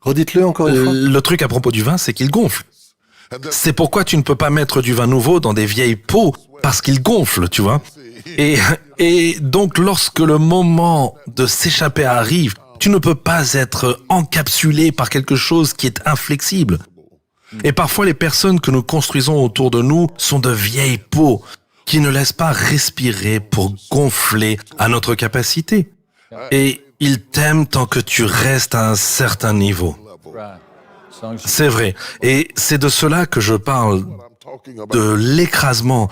Redites-le encore une fois. Le truc à propos du vin, c'est qu'il gonfle. C'est pourquoi tu ne peux pas mettre du vin nouveau dans des vieilles pots, parce qu'il gonfle, tu vois. Et donc, lorsque le moment de s'échapper arrive, tu ne peux pas être encapsulé par quelque chose qui est inflexible. Et parfois, les personnes que nous construisons autour de nous sont de vieilles peaux qui ne laissent pas respirer pour gonfler à notre capacité. Et ils t'aiment tant que tu restes à un certain niveau. C'est vrai. Et c'est de cela que je parle, de l'écrasement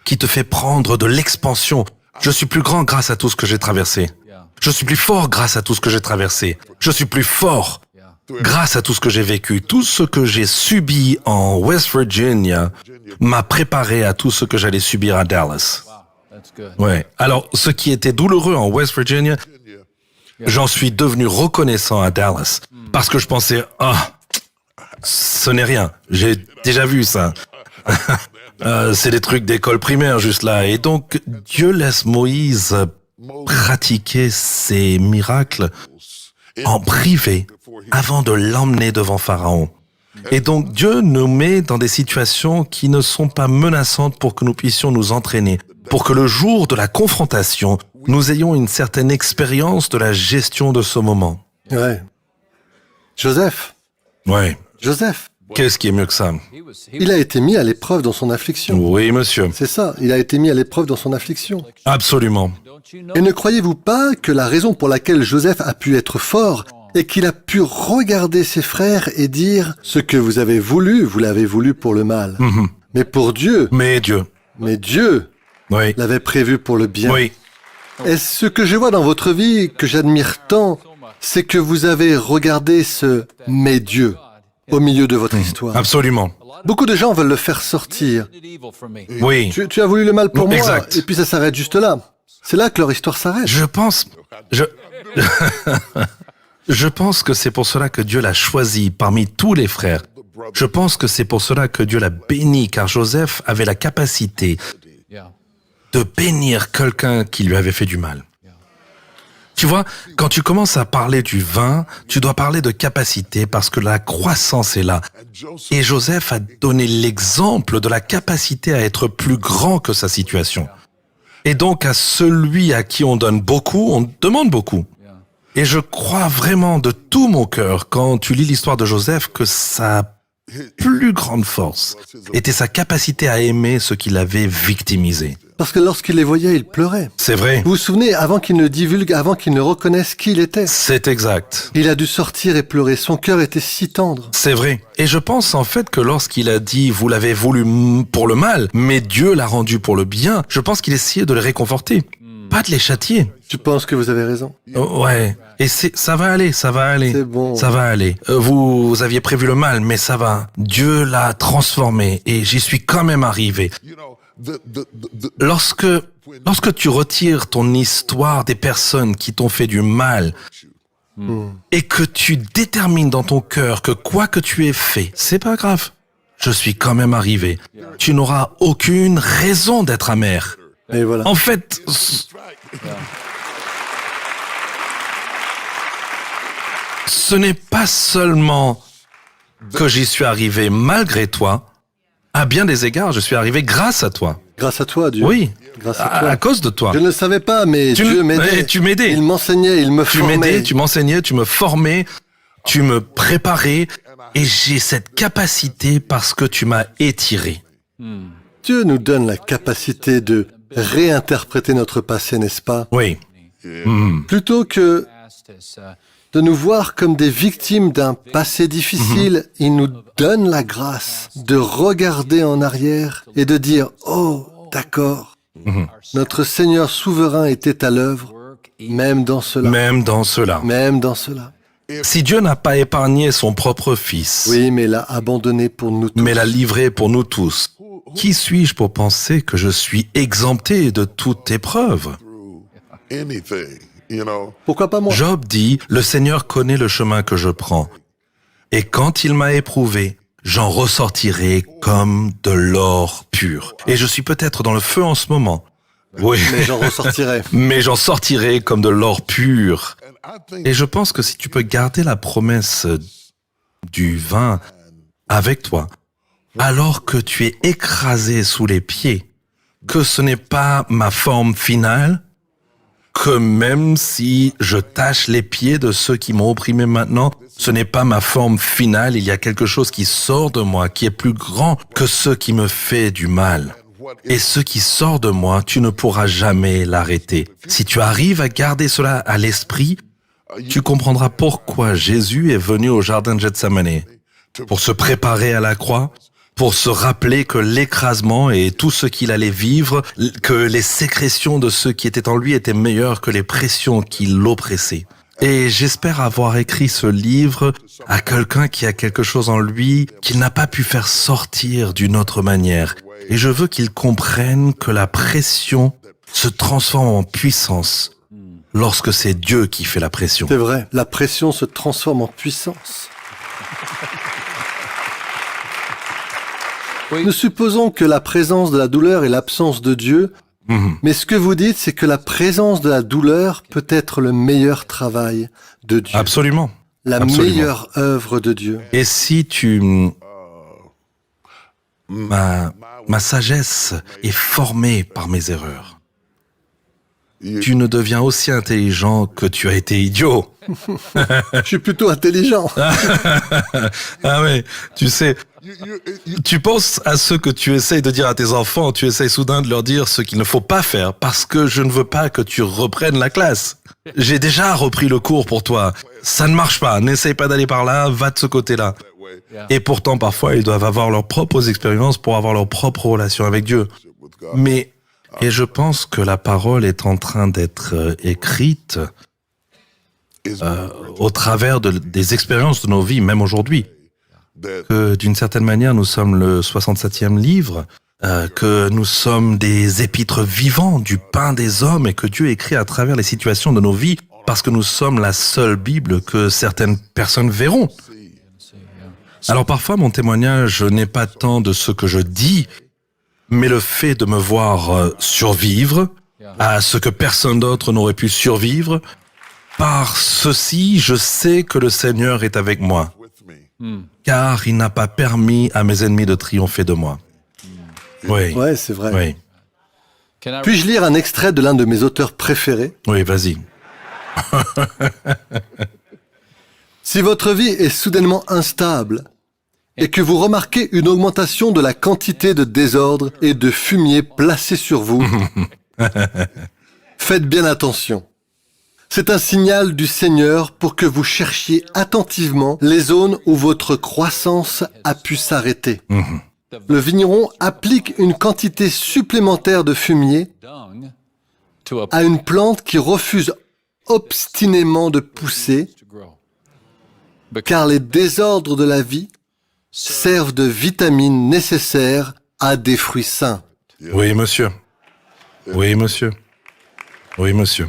qui te fait prendre de l'expansion. Je suis plus grand grâce à tout ce que j'ai traversé. Je suis plus fort grâce à tout ce que j'ai traversé. Je suis plus fort grâce à tout ce que j'ai vécu. Tout ce que j'ai subi en West Virginia m'a préparé à tout ce que j'allais subir à Dallas. Ouais. Alors, ce qui était douloureux en West Virginia, j'en suis devenu reconnaissant à Dallas. Parce que je pensais, ce n'est rien. J'ai déjà vu ça. C'est des trucs d'école primaire juste là. Et donc, Dieu laisse Moïse pratiquer ses miracles en privé avant de l'emmener devant Pharaon. Et donc, Dieu nous met dans des situations qui ne sont pas menaçantes pour que nous puissions nous entraîner, pour que le jour de la confrontation, nous ayons une certaine expérience de la gestion de ce moment. Ouais. Joseph. Ouais. Joseph. Qu'est-ce qui est mieux que ça? Il a été mis à l'épreuve dans son affliction. Oui, monsieur. C'est ça, il a été mis à l'épreuve dans son affliction. Absolument. Et ne croyez-vous pas que la raison pour laquelle Joseph a pu être fort est qu'il a pu regarder ses frères et dire « Ce que vous avez voulu, vous l'avez voulu pour le mal. Mais pour Dieu, Mais Dieu. Oui. l'avait prévu pour le bien. Oui. Et ce que je vois dans votre vie, que j'admire tant, c'est que vous avez regardé ce « Mais Dieu » au milieu de votre histoire. Absolument. Beaucoup de gens veulent le faire sortir. Oui. Tu as voulu le mal pour moi, Exact. et puis ça s'arrête juste là. C'est là que leur histoire s'arrête. Je pense que c'est pour cela que Dieu l'a choisi parmi tous les frères. Je pense que c'est pour cela que Dieu l'a béni, car Joseph avait la capacité de bénir quelqu'un qui lui avait fait du mal. Tu vois, quand tu commences à parler du vin, tu dois parler de capacité parce que la croissance est là. Et Joseph a donné l'exemple de la capacité à être plus grand que sa situation. Et donc à celui à qui on donne beaucoup, on demande beaucoup. Et je crois vraiment de tout mon cœur, quand tu lis l'histoire de Joseph, que sa plus grande force était sa capacité à aimer ceux qui l'avaient victimisé. Parce que lorsqu'il les voyait, il pleurait. C'est vrai. Vous vous souvenez, avant qu'il ne divulgue, avant qu'il ne reconnaisse qui il était, C'est exact. il a dû sortir et pleurer. Son cœur était si tendre. C'est vrai. Et je pense en fait que lorsqu'il a dit « vous l'avez voulu pour le mal, mais Dieu l'a rendu pour le bien », je pense qu'il essayait de les réconforter, pas de les châtier. Je pense que vous avez raison. Ouais. Et ça va aller, ça va aller. C'est bon. Ça va aller. Vous aviez prévu le mal, mais ça va. Dieu l'a transformé et j'y suis quand même arrivé. Lorsque tu retires ton histoire des personnes qui t'ont fait du mal et que tu détermines dans ton cœur que quoi que tu aies fait, c'est pas grave. Je suis quand même arrivé. Tu n'auras aucune raison d'être amer. Et voilà. En fait, ce n'est pas seulement que j'y suis arrivé malgré toi. À bien des égards, je suis arrivé grâce à toi. Grâce à toi, Dieu. Oui, Grâce à toi. à cause de toi. Je ne le savais pas, mais Dieu m'aidait. Tu m'aidais. Il m'enseignait, il me Tu formait. m'aidais, tu m'enseignais, tu me formais, tu me préparais. Et j'ai cette capacité parce que tu m'as étiré. Dieu nous donne la capacité de réinterpréter notre passé, n'est-ce pas? Oui. Plutôt que de nous voir comme des victimes d'un passé difficile, il nous donne la grâce de regarder en arrière et de dire « Oh, d'accord, notre Seigneur souverain était à l'œuvre, même dans cela, Même dans cela. même dans cela. Si Dieu n'a pas épargné son propre fils, Oui, mais l'a abandonné pour nous tous. mais l'a livré pour nous tous, qui suis-je pour penser que je suis exempté de toute épreuve? Pourquoi pas moi? Job dit, le Seigneur connaît le chemin que je prends. Et quand il m'a éprouvé, j'en ressortirai comme de l'or pur. Et je suis peut-être dans le feu en ce moment. Oui. Mais j'en ressortirai. Mais j'en sortirai comme de l'or pur. Et je pense que si tu peux garder la promesse du vin avec toi, alors que tu es écrasé sous les pieds, que ce n'est pas ma forme finale, que même si je tâche les pieds de ceux qui m'ont opprimé maintenant, ce n'est pas ma forme finale, il y a quelque chose qui sort de moi, qui est plus grand que ce qui me fait du mal. Et ce qui sort de moi, tu ne pourras jamais l'arrêter. Si tu arrives à garder cela à l'esprit, tu comprendras pourquoi Jésus est venu au jardin de Gethsemane. Pour se préparer à la croix, pour se rappeler que l'écrasement et tout ce qu'il allait vivre, que les sécrétions de ceux qui étaient en lui étaient meilleures que les pressions qui l'oppressaient. Et j'espère avoir écrit ce livre à quelqu'un qui a quelque chose en lui qu'il n'a pas pu faire sortir d'une autre manière. Et je veux qu'il comprenne que la pression se transforme en puissance lorsque c'est Dieu qui fait la pression. C'est vrai, la pression se transforme en puissance. Nous supposons que la présence de la douleur est l'absence de Dieu, mais ce que vous dites, c'est que la présence de la douleur peut être le meilleur travail de Dieu. Absolument. La meilleure œuvre de Dieu. Et si ma sagesse est formée par mes erreurs, tu ne deviens aussi intelligent que tu as été idiot. Je suis plutôt intelligent. Ah oui, tu sais, tu penses à ce que tu essayes de dire à tes enfants, tu essayes soudain de leur dire ce qu'il ne faut pas faire parce que je ne veux pas que tu reprennes la classe. J'ai déjà repris le cours pour toi. Ça ne marche pas, n'essaye pas d'aller par là, va de ce côté-là. Et pourtant, parfois, ils doivent avoir leurs propres expériences pour avoir leur propre relation avec Dieu. Et je pense que la parole est en train d'être écrite au travers des expériences de nos vies, même aujourd'hui. Que d'une certaine manière, nous sommes le 67e livre, que nous sommes des épîtres vivants du pain des hommes et que Dieu écrit à travers les situations de nos vies parce que nous sommes la seule Bible que certaines personnes verront. Alors parfois, mon témoignage n'est pas tant de ce que je dis, mais le fait de me voir survivre à ce que personne d'autre n'aurait pu survivre, par ceci, je sais que le Seigneur est avec moi, car il n'a pas permis à mes ennemis de triompher de moi. Oui. Ouais, c'est vrai. Oui. Puis-je lire un extrait de l'un de mes auteurs préférés? Oui, vas-y. Si votre vie est soudainement instable et que vous remarquez une augmentation de la quantité de désordre et de fumier placé sur vous, faites bien attention. C'est un signal du Seigneur pour que vous cherchiez attentivement les zones où votre croissance a pu s'arrêter. Le vigneron applique une quantité supplémentaire de fumier à une plante qui refuse obstinément de pousser, car les désordres de la vie servent de vitamines nécessaires à des fruits sains. Oui, monsieur. Oui, monsieur. Oui, monsieur.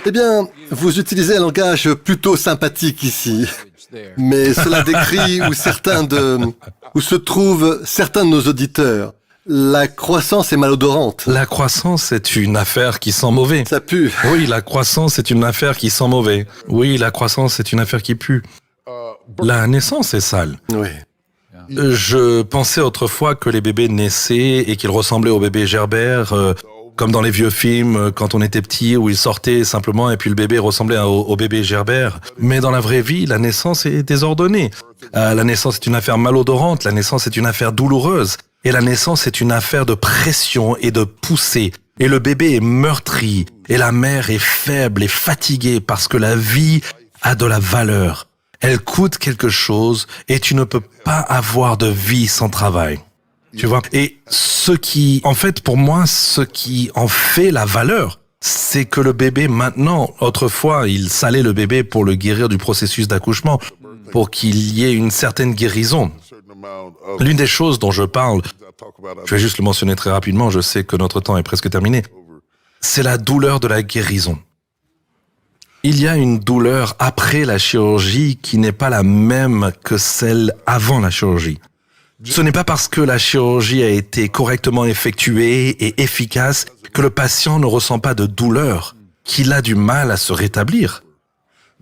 Eh bien, vous utilisez un langage plutôt sympathique ici, mais cela décrit où se trouvent certains de nos auditeurs. La croissance est malodorante. La croissance est une affaire qui sent mauvais. Ça pue. Oui, la croissance est une affaire qui sent mauvais. Oui, la croissance est une affaire qui pue. La naissance est sale. Oui. Je pensais autrefois que les bébés naissaient et qu'ils ressemblaient aux bébés gerbères, comme dans les vieux films, quand on était petit, où ils sortaient simplement et puis le bébé ressemblait au bébé gerbère. Mais dans la vraie vie, la naissance est désordonnée. La naissance est une affaire malodorante, la naissance est une affaire douloureuse. Et la naissance est une affaire de pression et de poussée. Et le bébé est meurtri. Et la mère est faible et fatiguée parce que la vie a de la valeur. Elle coûte quelque chose et tu ne peux pas avoir de vie sans travail. Tu vois? Et pour moi, ce qui en fait la valeur, c'est que le bébé maintenant, autrefois, il salait le bébé pour le guérir du processus d'accouchement, pour qu'il y ait une certaine guérison. L'une des choses dont je parle, je vais juste le mentionner très rapidement, je sais que notre temps est presque terminé, c'est la douleur de la guérison. Il y a une douleur après la chirurgie qui n'est pas la même que celle avant la chirurgie. Ce n'est pas parce que la chirurgie a été correctement effectuée et efficace que le patient ne ressent pas de douleur, qu'il a du mal à se rétablir.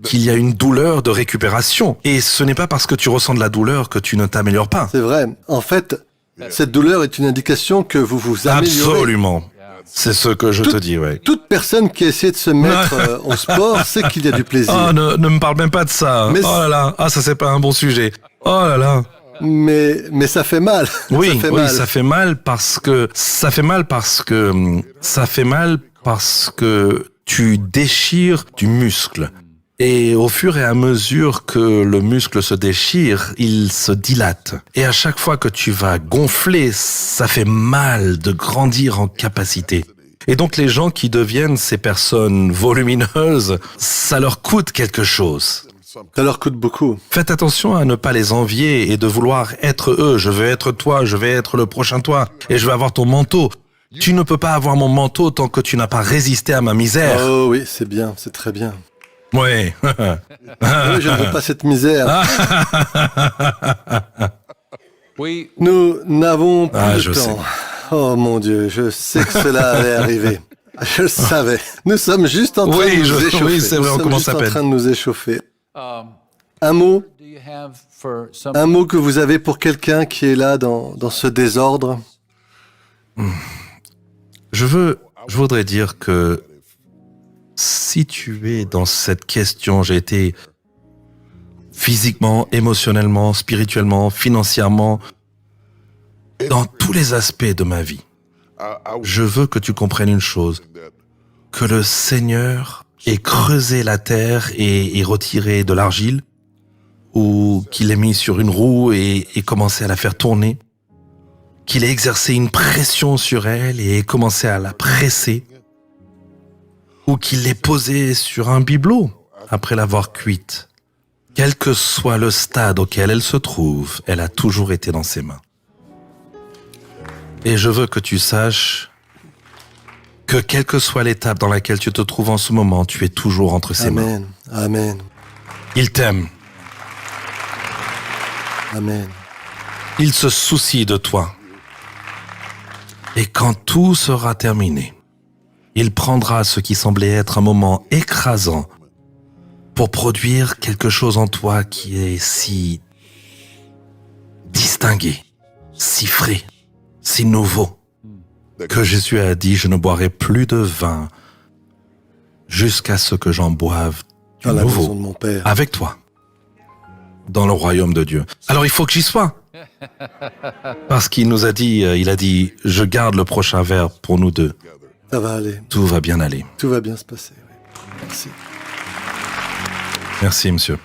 qu'il y a une douleur de récupération. Et ce n'est pas parce que tu ressens de la douleur que tu ne t'améliores pas. C'est vrai. En fait, cette douleur est une indication que vous vous améliorez. Absolument. C'est ce que je te dis, ouais. Toute personne qui essaie de se mettre au sport sait qu'il y a du plaisir. Oh, ne me parle même pas de ça. Mais oh là là. Ah, ça c'est pas un bon sujet. Oh là là. Mais ça fait mal. Oui, ça fait oui, mal. ça fait mal parce que tu déchires du muscle. Et au fur et à mesure que le muscle se déchire, il se dilate. Et à chaque fois que tu vas gonfler, ça fait mal de grandir en capacité. Et donc les gens qui deviennent ces personnes volumineuses, ça leur coûte quelque chose. Ça leur coûte beaucoup. Faites attention à ne pas les envier et de vouloir être eux. Je veux être toi, je vais être le prochain toi et je vais avoir ton manteau. Tu ne peux pas avoir mon manteau tant que tu n'as pas résisté à ma misère. Oh oui, c'est bien, c'est très bien. Oui. Oui, je ne veux pas cette misère. Nous n'avons plus Ah, de je temps. sais. Oh mon Dieu, je sais que cela allait arriver. Je le savais. Nous sommes juste en train Oui, de nous je- échauffer. oui, c'est vrai, Nous on sommes commence juste à en peine. train de nous échauffer. Un mot que vous avez pour quelqu'un qui est là dans ce désordre. Je voudrais dire que si tu es dans cette question, j'ai été physiquement, émotionnellement, spirituellement, financièrement, dans tous les aspects de ma vie. Je veux que tu comprennes une chose, que le Seigneur ait creusé la terre et retiré de l'argile, ou qu'il ait mis sur une roue et commencé à la faire tourner, qu'il ait exercé une pression sur elle et ait commencé à la presser, ou qu'il l'ait posée sur un bibelot après l'avoir cuite. Quel que soit le stade auquel elle se trouve, elle a toujours été dans ses mains. Et je veux que tu saches que quelle que soit l'étape dans laquelle tu te trouves en ce moment, tu es toujours entre ses mains. Amen. Amen. Il t'aime. Amen. Il se soucie de toi. Et quand tout sera terminé, il prendra ce qui semblait être un moment écrasant pour produire quelque chose en toi qui est si distingué, si frais, si nouveau, que Jésus a dit, je ne boirai plus de vin jusqu'à ce que j'en boive du Dans la maison de nouveau mon Père. avec toi, dans le royaume de Dieu. Alors il faut que j'y sois. Parce qu'il nous a dit, il a dit, je garde le prochain verre pour nous deux. Ça va aller. Tout va bien aller. Tout va bien se passer. Oui. Merci. Merci, monsieur.